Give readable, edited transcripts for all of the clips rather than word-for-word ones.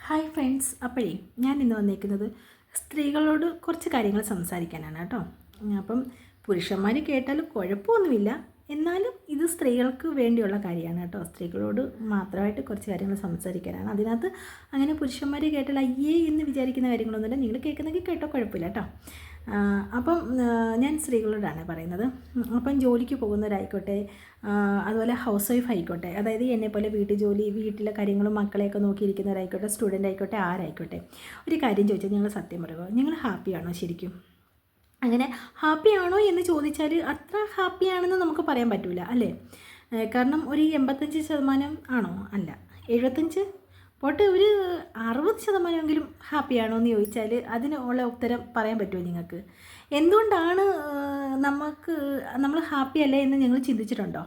Hi friends, അപ്പോഴേ ഞാൻ ഇന്ന് വന്നേക്കുന്നത് സ്ത്രീകളോട് കുറച്ച് കാര്യങ്ങൾ സംസാരിക്കാനാണ് കേട്ടോ. അപ്പം പുരുഷന്മാർ കേട്ടാലും കുഴപ്പമൊന്നുമില്ല, എന്നാലും ഇത് സ്ത്രീകൾക്ക് വേണ്ടിയുള്ള കാര്യമാണ് കേട്ടോ. സ്ത്രീകളോട് മാത്രമായിട്ട് കുറച്ച് കാര്യങ്ങൾ സംസാരിക്കാനാണ്. അതിനകത്ത് അങ്ങനെ പുരുഷന്മാർ കേട്ടാൽ അയ്യേ എന്ന് വിചാരിക്കുന്ന കാര്യങ്ങളൊന്നുമില്ല. നിങ്ങൾ കേൾക്കുന്നെങ്കിൽ കേട്ടോ, കുഴപ്പമില്ല കേട്ടോ. അപ്പം ഞാൻ സ്ത്രീകളോടാണ് പറയുന്നത്. അപ്പം ജോലിക്ക് പോകുന്നവരായിക്കോട്ടെ, അതുപോലെ ഹൗസ് വൈഫ് ആയിക്കോട്ടെ, അതായത് എന്നെപ്പോലെ വീട്ടിലെ കാര്യങ്ങളും മക്കളെയൊക്കെ നോക്കിയിരിക്കുന്നവരായിക്കോട്ടെ, സ്റ്റുഡൻ്റ് ആയിക്കോട്ടെ, ആരായിക്കോട്ടെ, ഒരു കാര്യം ചോദിച്ചാൽ നിങ്ങൾ സത്യം പറയുമോ? നിങ്ങൾ ഹാപ്പിയാണോ ശരിക്കും? അങ്ങനെ ഹാപ്പിയാണോ എന്ന് ചോദിച്ചാൽ അത്ര ഹാപ്പിയാണെന്ന് നമുക്ക് പറയാൻ പറ്റില്ല അല്ലേ. കാരണം ഒരു 85% ആണോ? അല്ല, 75 പോട്ടെ, ഒരു 60% ഹാപ്പിയാണോ എന്ന് ചോദിച്ചാൽ അതിനുള്ള ഉത്തരം പറയാൻ പറ്റുമോ നിങ്ങൾക്ക്? എന്തുകൊണ്ടാണ് നമ്മൾ ഹാപ്പി അല്ലേ എന്ന് നിങ്ങൾ ചിന്തിച്ചിട്ടുണ്ടോ?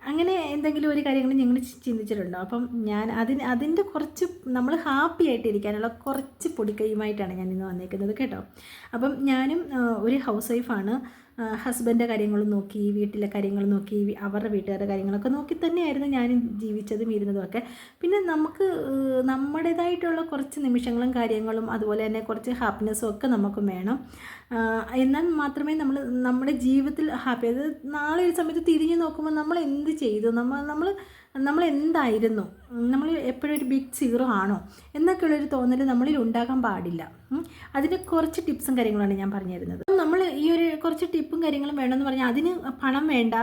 അങ്ങനെ എന്തെങ്കിലും ഒരു കാര്യങ്ങൾ നിങ്ങൾ ചിന്തിച്ചിട്ടുണ്ടോ? അപ്പം ഞാൻ അതിൻ്റെ കുറച്ച് നമ്മൾ ഹാപ്പി ആയിട്ടിരിക്കാനുള്ള കുറച്ച് പൊടിക്കൈയുമായിട്ടാണ് ഞാൻ ഇന്ന് വന്നേക്കുന്നത് കേട്ടോ. അപ്പം ഞാനും ഒരു ഹൗസ് വൈഫാണ്. ഹസ്ബൻഡിൻ്റെ കാര്യങ്ങളും നോക്കി, വീട്ടിലെ കാര്യങ്ങളും നോക്കി, അവരുടെ വീട്ടുകാരുടെ കാര്യങ്ങളൊക്കെ നോക്കി തന്നെയായിരുന്നു ഞാനും ജീവിച്ചതും ഇരുന്നതുമൊക്കെ. പിന്നെ നമുക്ക് നമ്മുടേതായിട്ടുള്ള കുറച്ച് നിമിഷങ്ങളും കാര്യങ്ങളും അതുപോലെ തന്നെ കുറച്ച് ഹാപ്പിനെസ്സും ഒക്കെ നമുക്കും വേണം. എന്നാൽ മാത്രമേ നമ്മുടെ ജീവിതത്തിൽ ഹാപ്പി, അത് നാളെ ഒരു സമയത്ത് തിരിഞ്ഞു നോക്കുമ്പോൾ നമ്മൾ എന്ത് ചെയ്തു, നമ്മൾ എന്തായിരുന്നു, നമ്മൾ എപ്പോഴും ഒരു ബിഗ് സീറോ ആണോ എന്നൊക്കെയുള്ളൊരു തോന്നൽ നമ്മളിൽ ഉണ്ടാകാൻ പാടില്ല. അതിൻ്റെ കുറച്ച് ടിപ്സും കാര്യങ്ങളാണ് ഞാൻ പറഞ്ഞു തരുന്നത്. നമ്മൾ ഈ ഒരു കുറച്ച് ടിപ്പും കാര്യങ്ങളും വേണമെന്ന് പറഞ്ഞാൽ അതിന് പണം വേണ്ട,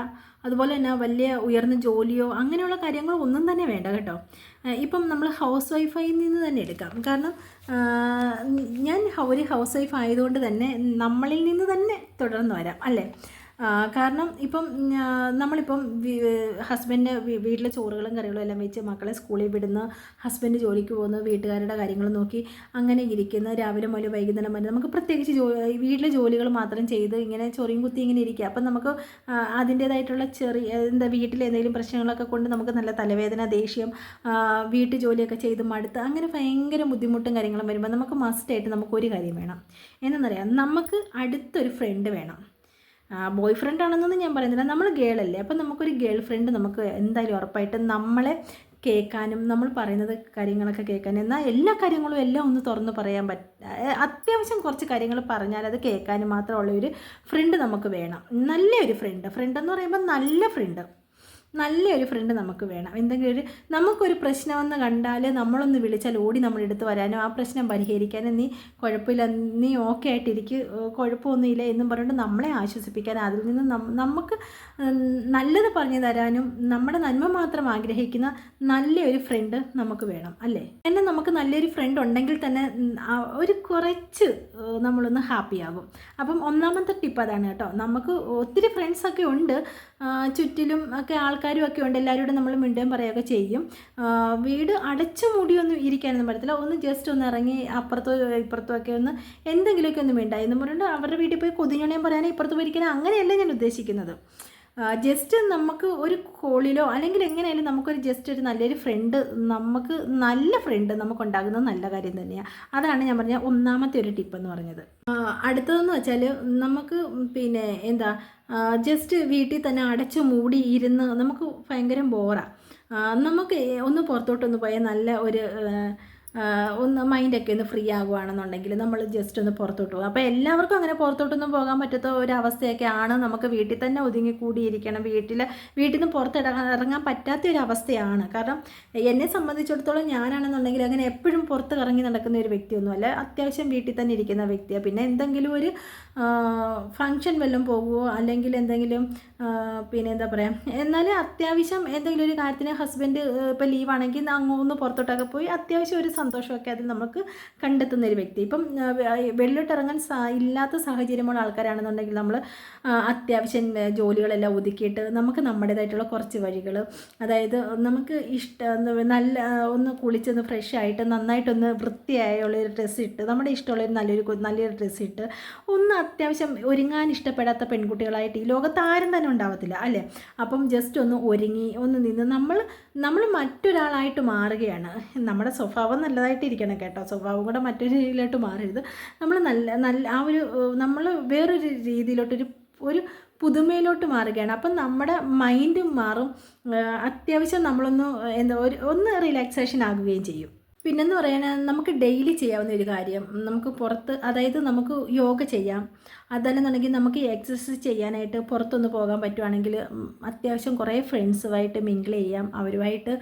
അതുപോലെ തന്നെ വലിയ ഉയർന്ന ജോലിയോ അങ്ങനെയുള്ള കാര്യങ്ങളോ ഒന്നും തന്നെ വേണ്ട കേട്ടോ. ഇപ്പം നമ്മൾ ഹൗസ് വൈഫായി നിന്ന് തന്നെ എടുക്കാം. കാരണം ഞാൻ ഒരു ഹൗസ് വൈഫ് ആയതുകൊണ്ട് തന്നെ നമ്മളിൽ നിന്ന് തന്നെ തുടർന്ന് വരാം അല്ലേ. കാരണം ഇപ്പം നമ്മളിപ്പം ഹസ്ബൻഡ് വീട്ടിലെ ചോറുകളും കറികളും എല്ലാം വെച്ച് മക്കളെ സ്കൂളിൽ വിടുന്ന, ഹസ്ബൻഡ് ജോലിക്ക് പോകുന്ന, വീട്ടുകാരുടെ കാര്യങ്ങൾ നോക്കി അങ്ങനെ ഇരിക്കുന്ന, രാവിലെ മുതൽ വൈകുന്നേരം വരെ നമുക്ക് പ്രത്യേകിച്ച് വീട്ടിലെ ജോലികൾ മാത്രം ചെയ്ത് ഇങ്ങനെ ചൊറിയും കുത്തി ഇങ്ങനെ ഇരിക്കുക. അപ്പം നമുക്ക് അതിൻ്റേതായിട്ടുള്ള വീട്ടിൽ എന്തെങ്കിലും പ്രശ്നങ്ങളൊക്കെ കൊണ്ട് നമുക്ക് നല്ല തലവേദന, ദേഷ്യം, വീട്ടു ജോലിയൊക്കെ ചെയ്ത് മടുത്ത് അങ്ങനെ ഭയങ്കര ബുദ്ധിമുട്ടും കാര്യങ്ങളും വരുമ്പോൾ നമുക്ക് മസ്റ്റായിട്ട് നമുക്കൊരു കാര്യം വേണം. എന്നറിയാം, നമുക്ക് അടുത്തൊരു ഫ്രണ്ട് വേണം. ബോയ് ഫ്രണ്ട് ആണെന്നൊന്നും ഞാൻ പറയുന്നില്ല, നമ്മൾ ഗേളല്ലേ. അപ്പം നമുക്കൊരു ഗേൾ ഫ്രണ്ട് നമുക്ക് എന്തായാലും ഉറപ്പായിട്ടും നമ്മളെ കേൾക്കാനും നമ്മൾ പറയുന്നത് കാര്യങ്ങളൊക്കെ കേൾക്കാനും, എന്നാൽ എല്ലാ കാര്യങ്ങളും എല്ലാം ഒന്ന് തുറന്ന് പറയാൻ അത്യാവശ്യം കുറച്ച് കാര്യങ്ങൾ പറഞ്ഞാൽ അത് കേൾക്കാനും മാത്രമുള്ള ഒരു ഫ്രണ്ട് നമുക്ക് വേണം. നല്ലൊരു ഫ്രണ്ട് എന്ന് പറയുമ്പോൾ നല്ലൊരു ഫ്രണ്ട് നമുക്ക് വേണം. എന്തെങ്കിലും നമുക്കൊരു പ്രശ്നമെന്ന് കണ്ടാൽ നമ്മളൊന്ന് വിളിച്ചാൽ ഓടി നമ്മളെടുത്ത് വരാനും ആ പ്രശ്നം പരിഹരിക്കാനും, നീ കുഴപ്പമില്ല, നീ ഓക്കെ ആയിട്ടിരിക്കും, കുഴപ്പമൊന്നുമില്ല എന്നും പറഞ്ഞിട്ട് നമ്മളെ ആശ്വസിപ്പിക്കാനും, അതിൽ നിന്ന് നമുക്ക് നല്ലത് പറഞ്ഞു തരാനും, നമ്മുടെ നന്മ മാത്രം ആഗ്രഹിക്കുന്ന നല്ലൊരു ഫ്രണ്ട് നമുക്ക് വേണം അല്ലേ. എന്നെ നമുക്ക് നല്ലൊരു ഫ്രണ്ട് ഉണ്ടെങ്കിൽ തന്നെ ഒരു കുറച്ച് നമ്മളൊന്ന് ഹാപ്പിയാകും. അപ്പം ഒന്നാമത്തെ ടിപ്പ് അതാണ് കേട്ടോ. നമുക്ക് ഒത്തിരി ഫ്രണ്ട്സൊക്കെ ഉണ്ട്, ചുറ്റിലും ഒക്കെ ആൾക്കാരും ഒക്കെ ഉണ്ട്, എല്ലാവരോടും നമ്മൾ മിണ്ടുകയും പറയുകയൊക്കെ ചെയ്യും. വീട് അടച്ചു മൂടിയൊന്നും ഇരിക്കാനൊന്നും പറ്റത്തില്ല. ഒന്ന് ജസ്റ്റ് ഒന്ന് ഇറങ്ങി അപ്പുറത്തോ ഇപ്പുറത്തോ ഒക്കെ ഒന്ന് എന്തെങ്കിലുമൊക്കെ ഒന്ന് മിണ്ടായി എന്ന് പറഞ്ഞിട്ട് അവരുടെ വീട്ടിൽ പോയി കൊതിഞ്ഞോണയും പറയാനോ ഇപ്പുറത്ത് പോയിരിക്കാനോ അങ്ങനെയല്ല ഞാൻ ഉദ്ദേശിക്കുന്നത്. ജസ്റ്റ് നമുക്ക് ഒരു കോളിലോ അല്ലെങ്കിൽ എങ്ങനെയായാലും നമുക്കൊരു ജസ്റ്റ് ഒരു നല്ലൊരു ഫ്രണ്ട്, നല്ല ഫ്രണ്ട് നമുക്കുണ്ടാകുന്നത് നല്ല കാര്യം തന്നെയാണ്. അതാണ് ഞാൻ പറഞ്ഞ ഒന്നാമത്തെ ഒരു ടിപ്പ് എന്ന് പറഞ്ഞത്. അടുത്തതെന്ന് വെച്ചാൽ നമുക്ക് പിന്നെ ജസ്റ്റ് വീട്ടിൽ തന്നെ അടച്ചു മൂടി ഇരുന്ന് നമുക്ക് ഭയങ്കര ബോറാണ്. നമുക്ക് ഒന്ന് പുറത്തോട്ടൊന്ന് പോയാൽ നല്ല ഒന്ന് മൈൻഡൊക്കെ ഒന്ന് ഫ്രീ ആകുകയാണെന്നുണ്ടെങ്കിൽ നമ്മൾ ജസ്റ്റ് ഒന്ന് പുറത്തോട്ട് പോകും. അപ്പോൾ എല്ലാവർക്കും അങ്ങനെ പുറത്തോട്ടൊന്നും പോകാൻ പറ്റാത്ത ഒരവസ്ഥയൊക്കെ ആണ്. നമുക്ക് വീട്ടിൽ തന്നെ ഒതുങ്ങിക്കൂടിയിരിക്കണം, വീട്ടിൽ നിന്ന് ഇറങ്ങാൻ പറ്റാത്ത ഒരു അവസ്ഥയാണ്. കാരണം എന്നെ സംബന്ധിച്ചിടത്തോളം ഞാനാണെന്നുണ്ടെങ്കിൽ അങ്ങനെ എപ്പോഴും പുറത്ത് കറങ്ങി നടക്കുന്ന ഒരു വ്യക്തിയൊന്നുമല്ല, അത്യാവശ്യം വീട്ടിൽ തന്നെ ഇരിക്കുന്ന വ്യക്തിയാണ്. പിന്നെ എന്തെങ്കിലും ഒരു ഫങ്ഷൻ വല്ലതും പോകുമോ അല്ലെങ്കിൽ എന്തെങ്കിലും പിന്നെ എന്താ പറയുക, എന്നാലും അത്യാവശ്യം എന്തെങ്കിലും ഒരു കാര്യത്തിന് ഹസ്ബൻഡ് ഇപ്പോൾ ലീവാണെങ്കിൽ ഒന്ന് പുറത്തോട്ടൊക്കെ പോയി അത്യാവശ്യം ഒരു സന്തോഷമൊക്കെ അതിൽ നമുക്ക് കണ്ടെത്തുന്ന ഒരു വ്യക്തി. ഇപ്പം വെളിയിലോട്ടിറങ്ങാൻ ഇല്ലാത്ത സാഹചര്യമുള്ള ആൾക്കാരാണെന്നുണ്ടെങ്കിൽ നമ്മൾ അത്യാവശ്യം ജോലികളെല്ലാം ഒതുക്കിയിട്ട് നമുക്ക് നമ്മുടേതായിട്ടുള്ള കുറച്ച് വഴികൾ, അതായത് നമുക്ക് നല്ല ഒന്ന് കുളിച്ചൊന്ന് ഫ്രഷ് ആയിട്ട് നന്നായിട്ടൊന്ന് വൃത്തിയായുള്ളൊരു ഡ്രസ്സ് ഇട്ട്, നമ്മുടെ ഇഷ്ടമുള്ളൊരു നല്ലൊരു ഡ്രസ്സ് ഇട്ട് ഒന്ന് അത്യാവശ്യം ഒരുങ്ങാൻ ഇഷ്ടപ്പെടാത്ത പെൺകുട്ടികളായിട്ട് ഈ ലോകത്ത് ആരും തന്നെ ഉണ്ടാവത്തില്ല അല്ലേ. അപ്പം ജസ്റ്റ് ഒന്ന് ഒരുങ്ങി ഒന്ന് നിന്ന് നമ്മൾ മറ്റൊരാളായിട്ട് മാറുകയാണ്. നമ്മുടെ സ്വഭാവം നല്ലതായിട്ടിരിക്കണം കേട്ടോ, സ്വഭാവം കൂടെ മറ്റൊരു രീതിയിലോട്ട് മാറരുത്. നമ്മൾ നല്ല ആ ഒരു നമ്മൾ വേറൊരു രീതിയിലോട്ടൊരു പുതുമയിലോട്ട് മാറുകയാണ്. അപ്പം നമ്മുടെ മൈൻഡും മാറും, അത്യാവശ്യം നമ്മളൊന്ന് ഒന്ന് റിലാക്സേഷൻ ആകുകയും ചെയ്യും. പിന്നെന്ന് പറയാൻ നമുക്ക് ഡെയിലി ചെയ്യാവുന്ന ഒരു കാര്യം, നമുക്ക് പുറത്ത്, അതായത് നമുക്ക് യോഗ ചെയ്യാം. അതല്ലെന്നുണ്ടെങ്കിൽ നമുക്ക് എക്സസൈസ് ചെയ്യാനായിട്ട് പുറത്തൊന്ന് പോകാൻ പറ്റുവാണെങ്കിൽ അത്യാവശ്യം കുറേ ഫ്രണ്ട്സുമായിട്ട് മിങ്കിൾ ചെയ്യാം. അവരുമായിട്ട്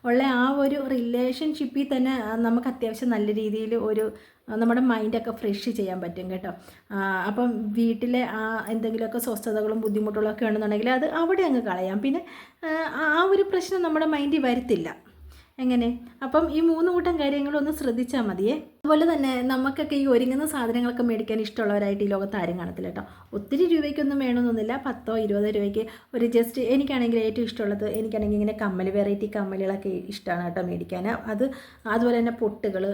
ഉള്ള ആ ഒരു റിലേഷൻഷിപ്പിൽ തന്നെ നമുക്ക് അത്യാവശ്യം നല്ല രീതിയിൽ ഒരു നമ്മുടെ മൈൻഡൊക്കെ ഫ്രഷ് ചെയ്യാൻ പറ്റും കേട്ടോ. അപ്പം വീട്ടിലെ എന്തെങ്കിലുമൊക്കെ സ്വസ്ഥതകളും ബുദ്ധിമുട്ടുകളൊക്കെ ഉണ്ടെന്നുണ്ടെങ്കിൽ അത് അവിടെ അങ്ങ് കളയാം. പിന്നെ ആ ഒരു പ്രശ്നം നമ്മുടെ മൈൻഡിൽ വരത്തില്ല. എങ്ങനെ? അപ്പം ഈ 3 കൂട്ടം കാര്യങ്ങളൊന്ന് ശ്രദ്ധിച്ചാൽ മതിയേ. അതുപോലെ തന്നെ നമുക്കൊക്കെ ഈ ഒരുങ്ങുന്ന സാധനങ്ങളൊക്കെ മേടിക്കാൻ ഇഷ്ടമുള്ളവരായിട്ട് ഈ ലോകത്ത് ആരും കാണത്തില്ല കേട്ടോ. ഒത്തിരി രൂപയ്ക്കൊന്നും വേണമെന്നൊന്നുമില്ല. 10 20 രൂപയ്ക്ക് ഒരു ജസ്റ്റ്, എനിക്കാണെങ്കിൽ ഏറ്റവും ഇഷ്ടമുള്ളത്, എനിക്കാണെങ്കിൽ ഇങ്ങനെ വെറൈറ്റി കമ്മലുകളൊക്കെ ഇഷ്ടമാണ് കേട്ടോ മേടിക്കാൻ. അതുപോലെ തന്നെ പൊട്ടുകൾ,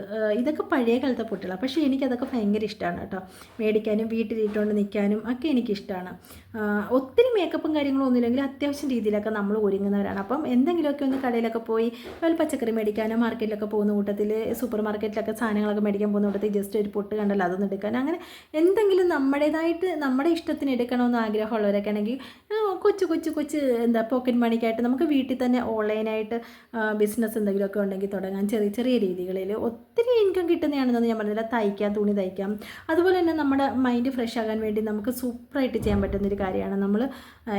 ഇതൊക്കെ പഴയ കാലത്തെ പൊട്ടുകളാണ്, പക്ഷേ എനിക്കതൊക്കെ ഭയങ്കര ഇഷ്ടമാണ് കേട്ടോ മേടിക്കാനും വീട്ടിലിട്ടുകൊണ്ട് നിൽക്കാനും ഒക്കെ എനിക്കിഷ്ടമാണ്. ഒത്തിരി മേക്കപ്പും കാര്യങ്ങളും ഒന്നുമില്ലെങ്കിൽ അത്യാവശ്യം രീതിയിലൊക്കെ നമ്മൾ ഒരുങ്ങുന്നവരാണ്. അപ്പം എന്തെങ്കിലുമൊക്കെ ഒന്ന് കടയിലൊക്കെ പോയി പച്ചക്കറി മേടിക്കാനോ മാർക്കറ്റിലൊക്കെ പോകുന്ന കൂട്ടത്തിൽ, സൂപ്പർ മാർക്കറ്റിലൊക്കെ സാധനങ്ങളൊക്കെ മേടിക്കാൻ പോകുന്ന കൂട്ടത്തിൽ ജസ്റ്റ് ഒരു പൊട്ട് കണ്ടല്ലോ അതൊന്നും എടുക്കാൻ, അങ്ങനെ എന്തെങ്കിലും നമ്മുടേതായിട്ട് നമ്മുടെ ഇഷ്ടത്തിന് എടുക്കണമെന്ന് ആഗ്രഹമുള്ളവരൊക്കെ ആണെങ്കിൽ കൊച്ചു എന്താ പോക്കറ്റ് മണിക്കായിട്ട് നമുക്ക് വീട്ടിൽ തന്നെ ഓൺലൈനായിട്ട് ബിസിനസ് എന്തെങ്കിലുമൊക്കെ ഉണ്ടെങ്കിൽ തുടങ്ങാൻ. ചെറിയ ചെറിയ രീതികളിൽ ഒത്തിരി ഇൻകം കിട്ടുന്നതാണെന്നൊന്നും ഞാൻ പറഞ്ഞില്ല. തയ്ക്കാം, തുണി തയ്ക്കാം. അതുപോലെ തന്നെ നമ്മുടെ മൈൻഡ് ഫ്രഷ് ആകാൻ വേണ്ടി നമുക്ക് സൂപ്പറായിട്ട് ചെയ്യാൻ പറ്റുന്നൊരു കാര്യമാണ്. നമ്മൾ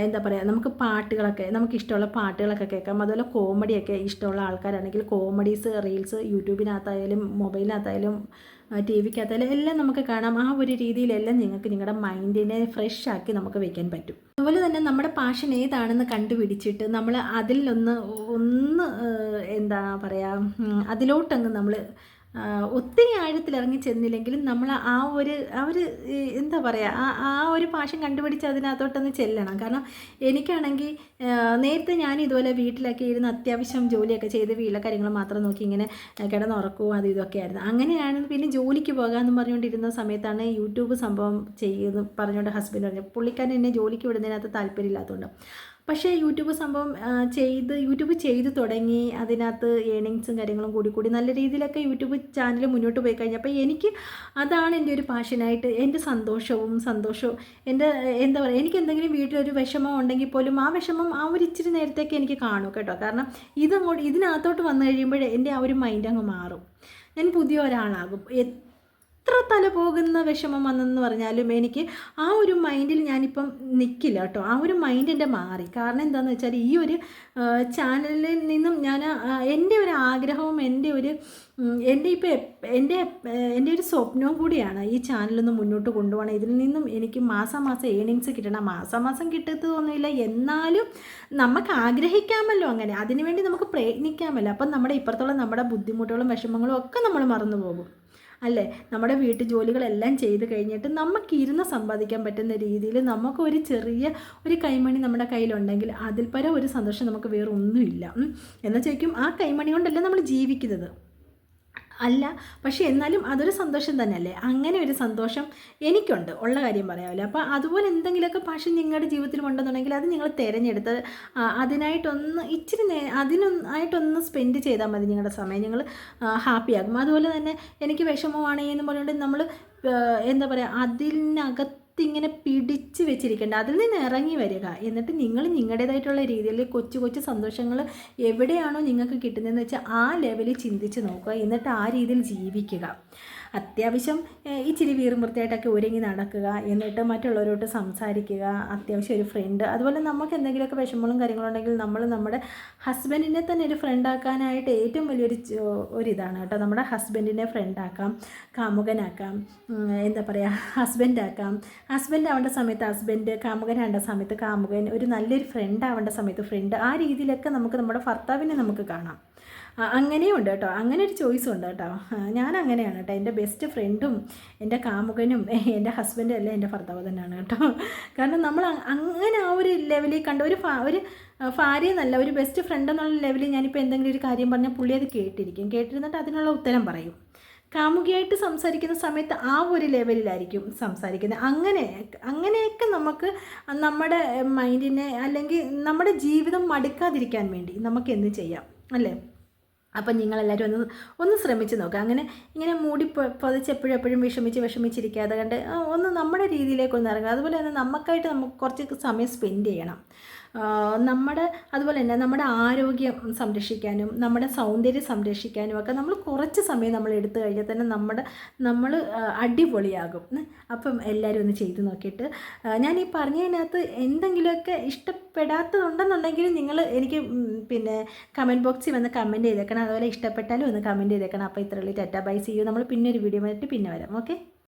എന്താ പറയുക, നമുക്ക് പാട്ടുകളൊക്കെ, നമുക്ക് ഇഷ്ടമുള്ള പാട്ടുകളൊക്കെ കേൾക്കാം. അതുപോലെ കോമഡിയൊക്കെ ഇഷ്ടമുള്ള ആൾക്കാരാണെങ്കിൽ കോമഡീസ്, റീൽസ് യൂട്യൂബിനകത്തായാലും മൊബൈലിനകത്തായാലും ടി വിക്കകത്തായാലും എല്ലാം നമുക്ക് കാണാം. ആ ഒരു രീതിയിലെല്ലാം നിങ്ങൾക്ക് നിങ്ങളുടെ മൈൻഡിനെ ഫ്രഷ് ആക്കി നമുക്ക് വയ്ക്കാൻ പറ്റും. അതുപോലെ തന്നെ നമ്മുടെ പാഷൻ ഏതാണെന്ന് കണ്ടുപിടിച്ചിട്ട് നമ്മൾ അതിലൊന്ന് എന്താ പറയുക, അതിലോട്ടങ്ങ് നമ്മൾ ഒത്തിരി ആഴത്തിലിറങ്ങി ചെന്നില്ലെങ്കിലും നമ്മൾ ആ ഒരു എന്താ പറയുക, ആ ഒരു പാഷൻ കണ്ടുപിടിച്ച് അതിനകത്തോട്ടൊന്ന് ചെല്ലണം. കാരണം എനിക്കാണെങ്കിൽ നേരത്തെ ഞാൻ ഇതുപോലെ വീട്ടിലൊക്കെ ഇരുന്ന് അത്യാവശ്യം ജോലിയൊക്കെ ചെയ്ത് വീട്ടിലെ കാര്യങ്ങൾ മാത്രം നോക്കി ഇങ്ങനെ കിടന്നുറക്കവും അത് ഇതൊക്കെ ആയിരുന്നു. അങ്ങനെയാണ് പിന്നെ ജോലിക്ക് പോകാമെന്ന് പറഞ്ഞുകൊണ്ടിരുന്ന സമയത്താണ് യൂട്യൂബ് സംഭവം ചെയ്യുന്നു പറഞ്ഞുകൊണ്ട് ഹസ്ബൻഡ് പറഞ്ഞു. പുള്ളിക്കാരൻ എന്നെ ജോലിക്ക് വിടുന്നതിനകത്ത് താല്പര്യമില്ലാത്തതുകൊണ്ട്. പക്ഷേ യൂട്യൂബ് ചെയ്ത് തുടങ്ങി, അതിനകത്ത് ഏണിങ്സും കാര്യങ്ങളും കൂടി നല്ല രീതിയിലൊക്കെ യൂട്യൂബ് ചാനൽ മുന്നോട്ട് പോയി കഴിഞ്ഞപ്പോൾ എനിക്ക് അതാണ് എൻ്റെ ഒരു പാഷനായിട്ട്, എൻ്റെ സന്തോഷവും എൻ്റെ എന്താ പറയുക, എനിക്ക് എന്തെങ്കിലും വീട്ടിലൊരു വിഷമം ഉണ്ടെങ്കിൽ പോലും ആ വിഷമം ആ ഒരു ഇച്ചിരി നേരത്തേക്ക് എനിക്ക് കാണും കേട്ടോ. കാരണം ഇതിനകത്തോട്ട് വന്നു കഴിയുമ്പോഴേ എൻ്റെ ആ ഒരു മൈൻഡ് അങ്ങ് മാറും. ഞാൻ പുതിയ ഒരാളാകും. എത്ര തല പോകുന്ന വിഷമം വന്നെന്ന് പറഞ്ഞാലും എനിക്ക് ആ ഒരു മൈൻഡിൽ ഞാനിപ്പം നിൽക്കില്ല കേട്ടോ. ആ ഒരു മൈൻഡ് എൻ്റെ മാറി. കാരണം എന്താണെന്ന് വെച്ചാൽ ഈ ഒരു ചാനലിൽ നിന്നും ഞാൻ എൻ്റെ ഒരു ആഗ്രഹവും എൻ്റെ ഒരു സ്വപ്നവും കൂടിയാണ് ഈ ചാനലൊന്ന് മുന്നോട്ട് കൊണ്ടുപോകണം. ഇതിൽ നിന്നും എനിക്ക് മാസം ഏണിങ്സ് കിട്ടണം. മാസം കിട്ടത്തൊന്നുമില്ല, എന്നാലും നമുക്ക് ആഗ്രഹിക്കാമല്ലോ, അങ്ങനെ അതിനുവേണ്ടി നമുക്ക് പ്രയത്നിക്കാമല്ലോ. അപ്പം നമ്മുടെ ഇപ്പുറത്തുള്ള നമ്മുടെ ബുദ്ധിമുട്ടുകളും വിഷമങ്ങളും ഒക്കെ നമ്മൾ മറന്നു പോകും അല്ലേ. നമ്മുടെ വീട്ടു ജോലികളെല്ലാം ചെയ്ത് കഴിഞ്ഞിട്ട് നമുക്കിരുന്ന് സമ്പാദിക്കാൻ പറ്റുന്ന രീതിയിൽ നമുക്കൊരു ചെറിയ ഒരു കൈമണി നമ്മുടെ കയ്യിലുണ്ടെങ്കിൽ അതിൽ പരം ഒരു സന്തോഷം നമുക്ക് വേറെ ഒന്നുമില്ല. എന്ന് ചോദിക്കും, ആ കൈമണി കൊണ്ടല്ലേ നമ്മൾ ജീവിക്കുന്നത് അല്ല, പക്ഷേ എന്നാലും അതൊരു സന്തോഷം തന്നെയല്ലേ. അങ്ങനെ ഒരു സന്തോഷം എനിക്കുണ്ട്, ഉള്ള കാര്യം പറയാമല്ലോ. അപ്പോൾ അതുപോലെ എന്തെങ്കിലുമൊക്കെ പാഷൻ നിങ്ങളുടെ ജീവിതത്തിൽ ഉണ്ടെന്നുണ്ടെങ്കിൽ അത് നിങ്ങൾ തിരഞ്ഞെടുത്ത് അതിനായിട്ടൊന്ന് സ്പെൻഡ് ചെയ്താൽ മതി. നിങ്ങളുടെ സമയം നിങ്ങൾ ഹാപ്പിയാകും. അതുപോലെ തന്നെ എനിക്ക് വിഷമമാണ് എന്ന് പറഞ്ഞുകൊണ്ട് നമ്മൾ എന്താ പറയുക, അതിനകത്ത് ഇങ്ങനെ പിടിച്ച് വെച്ചിരിക്കേണ്ട, അതിൽ നിന്ന് ഇറങ്ങി വരിക. എന്നിട്ട് നിങ്ങൾ നിങ്ങളുടേതായിട്ടുള്ള രീതിയിൽ കൊച്ചു സന്തോഷങ്ങൾ എവിടെയാണോ നിങ്ങൾക്ക് കിട്ടുന്നതെന്ന് വെച്ചാൽ ആ ലെവലിൽ ചിന്തിച്ച് നോക്കുക. എന്നിട്ട് ആ രീതിയിൽ ജീവിക്കുക. അത്യാവശ്യം ഇച്ചിരി വീറുമ്പൃത്തിയായിട്ടൊക്കെ ഒരുങ്ങി നടക്കുക. എന്നിട്ട് മറ്റുള്ളവരോട്ട് സംസാരിക്കുക. അത്യാവശ്യം ഒരു ഫ്രണ്ട്, അതുപോലെ നമുക്ക് എന്തെങ്കിലുമൊക്കെ വിഷമങ്ങളും കാര്യങ്ങളുണ്ടെങ്കിൽ നമ്മൾ നമ്മുടെ ഹസ്ബൻഡിനെ തന്നെ ഒരു ഫ്രണ്ടാക്കാനായിട്ട് ഏറ്റവും വലിയൊരു ഒരിതാണ് കേട്ടോ. നമ്മുടെ ഹസ്ബൻഡിനെ ഫ്രണ്ടാക്കാം, കാമുകനാക്കാം, എന്താ പറയുക, ഹസ്ബൻഡ് ആവേണ്ട സമയത്ത് ഹസ്ബൻഡ്, കാമുകനാവേണ്ട സമയത്ത് കാമുകൻ, ഒരു നല്ലൊരു ഫ്രണ്ട് ആവേണ്ട സമയത്ത് ഫ്രണ്ട്. ആ രീതിയിലൊക്കെ നമുക്ക് നമ്മുടെ ഭർത്താവിനെ നമുക്ക് കാണാം. അങ്ങനെയും ഉണ്ട് കേട്ടോ, അങ്ങനെ ഒരു ചോയ്സും ഉണ്ട് കേട്ടോ. ഞാൻ അങ്ങനെയാണ് കേട്ടോ. എൻ്റെ ബെസ്റ്റ് ഫ്രണ്ടും എൻ്റെ കാമുകനും എൻ്റെ ഹസ്ബൻഡും എല്ലാം എൻ്റെ ഭർത്താവ് തന്നെയാണ് കേട്ടോ. കാരണം നമ്മൾ അങ്ങനെ ആ ഒരു ലെവലിൽ കണ്ട ഒരു ഭാര്യ എന്നല്ല, ഒരു ബെസ്റ്റ് ഫ്രണ്ട് എന്നുള്ള ലെവലിൽ ഞാനിപ്പോൾ എന്തെങ്കിലും ഒരു കാര്യം പറഞ്ഞാൽ പുള്ളി അത് കേട്ടിരുന്നിട്ട് അതിനുള്ള ഉത്തരം പറയും. കാമുകിയായിട്ട് സംസാരിക്കുന്ന സമയത്ത് ആ ഒരു ലെവലിലായിരിക്കും സംസാരിക്കുന്നത്. അങ്ങനെയൊക്കെ നമുക്ക് നമ്മുടെ മൈൻഡിനെ, അല്ലെങ്കിൽ നമ്മുടെ ജീവിതം മടുക്കാതിരിക്കാൻ വേണ്ടി നമുക്ക് എന്ത് ചെയ്യാം അല്ലേ. അപ്പം നിങ്ങളെല്ലാവരും ഒന്ന് ശ്രമിച്ച് നോക്കുക. ഇങ്ങനെ മൂടി പൊതിച്ച് എപ്പോഴും വിഷമിച്ചിരിക്കാതെ കണ്ട് ഒന്ന് നമ്മുടെ രീതിയിലേക്ക് ഒന്ന് ഇറങ്ങുക. അതുപോലെ തന്നെ നമുക്കായിട്ട് നമുക്ക് കുറച്ച് സമയം സ്പെൻഡ് ചെയ്യണം. അതുപോലെ തന്നെ നമ്മുടെ ആരോഗ്യം സംരക്ഷിക്കാനും നമ്മുടെ സൗന്ദര്യം സംരക്ഷിക്കാനും ഒക്കെ നമ്മൾ കുറച്ച് സമയം നമ്മൾ എടുത്തു കഴിഞ്ഞാൽ തന്നെ നമ്മൾ അടിപൊളിയാകും. അപ്പം എല്ലാവരും ഒന്ന് ചെയ്ത് നോക്കിയിട്ട് ഞാൻ ഈ പറഞ്ഞതിനകത്ത് എന്തെങ്കിലുമൊക്കെ ഇഷ്ടപ്പെടാത്തതുണ്ടെന്നുണ്ടെങ്കിൽ നിങ്ങൾ എനിക്ക് പിന്നെ കമൻറ്റ് ബോക്സിൽ വന്ന് കമൻറ്റ് ചെയ്തേക്കണം. അതുപോലെ ഇഷ്ടപ്പെട്ടാലും ഒന്ന് കമൻറ്റ് ചെയ്തേക്കണം. അപ്പോൾ ഇത്രയുള്ളൂ. Tata bye, see you. നമ്മൾ പിന്നെ ഒരു വീഡിയോ ആയിട്ട് പിന്നെ വരാം. ഓക്കെ.